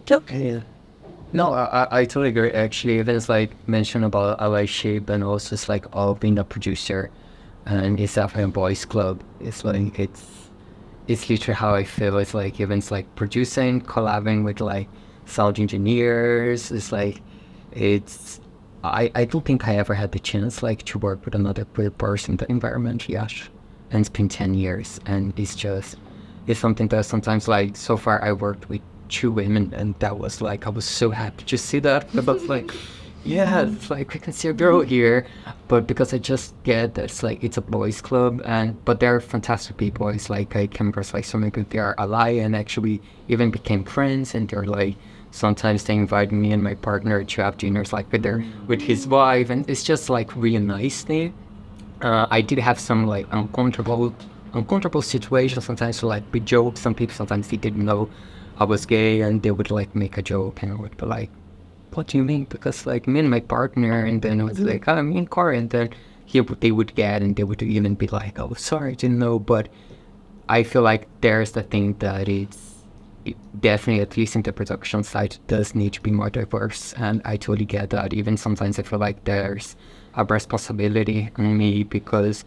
Yeah. No, I totally agree. Actually, there's like mention about allyship and also it's like all being a producer, and it's definitely a boys' club. It's like it's literally how I feel. It's like even it's like producing, collabing with like sound engineers. It's like it's. I don't think I ever had the chance like to work with another queer person in the environment yet, and it's been 10 years, and it's something that sometimes like so far I worked with two women, and that was like I was so happy to see that. But it's like, yeah, it's like we can see a girl here, but because I just get that it's like it's a boys' club, and but they're fantastic people. It's like I came across like so many people. They are ally and actually even became friends, and they're like sometimes they invite me and my partner to have dinners like with his wife, and it's just like really nice thing. I did have some like uncomfortable situations sometimes. So like with jokes, some people sometimes they didn't know I was gay, and they would like make a joke, and I would be like, "What do you mean?" Because like me and my partner, and then it was like, "Oh, me and Corey," and then they would get, and they would even be like, "Oh, sorry, I didn't know." But I feel like there's the thing that it definitely, at least in the production side, does need to be more diverse, and I totally get that. Even sometimes I feel like there's a responsibility on me because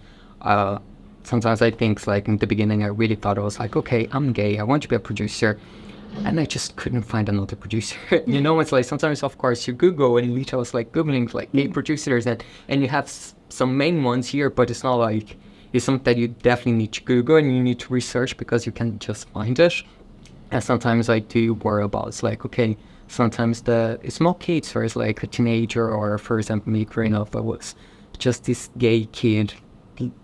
sometimes I think like in the beginning I really thought I was like, okay, I'm gay, I want to be a producer, and I just couldn't find another producer. It's like sometimes of course you Google, and literally I was like Googling like gay producers, and you have some main ones here, but it's not like it's something that you definitely need to Google and you need to research because you can't just find it. And sometimes I do worry about it's like, okay, sometimes the small kids, or it's like a teenager, or for example me growing up, I was just this gay kid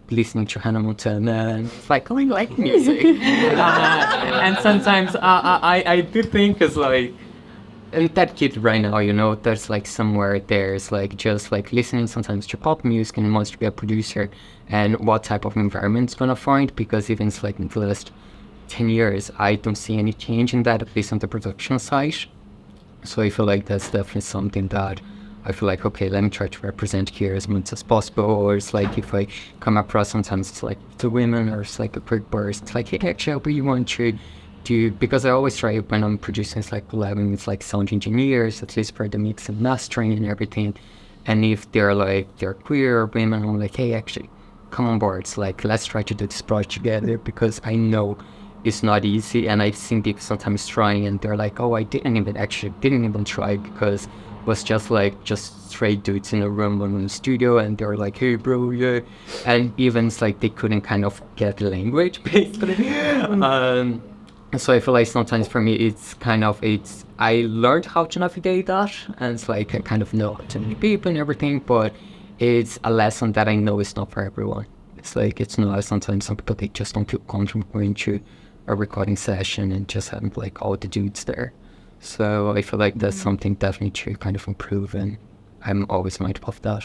listening to Hannah Montana, and it's like, oh, I like music. And sometimes I do think it's like, and that kid right now, there's like somewhere there's like just like listening sometimes to pop music and wants to be a producer, and what type of environment it's gonna find, because even it's like in the last 10 years, I don't see any change in that, at least on the production side. So I feel like that's definitely something that I feel like, okay, let me try to represent here as much as possible. Or it's like if I come across sometimes it's like the women, or it's like a quick burst, it's like, hey, actually, I really want to do, because I always try when I'm producing, it's like collabing with like sound engineers, at least for the mix and mastering and everything. And if they're queer or women, I'm like, hey, actually, come on board. It's like, let's try to do this project together, because I know it's not easy, and I've seen people sometimes trying, and they're like, oh, I didn't even try, because it was just straight dudes in a room or in the studio, and they're like, hey bro, yeah, and even it's like they couldn't kind of get the language basically. So I feel like sometimes for me I learned how to navigate that, and it's like I kind of know how to meet people and everything, but it's a lesson that I know is not for everyone. It's like, it's not, sometimes some people, they just don't feel comfortable going to a recording session and just having like all the dudes there. So I feel like that's something definitely to kind of improve, and I'm always mindful of that.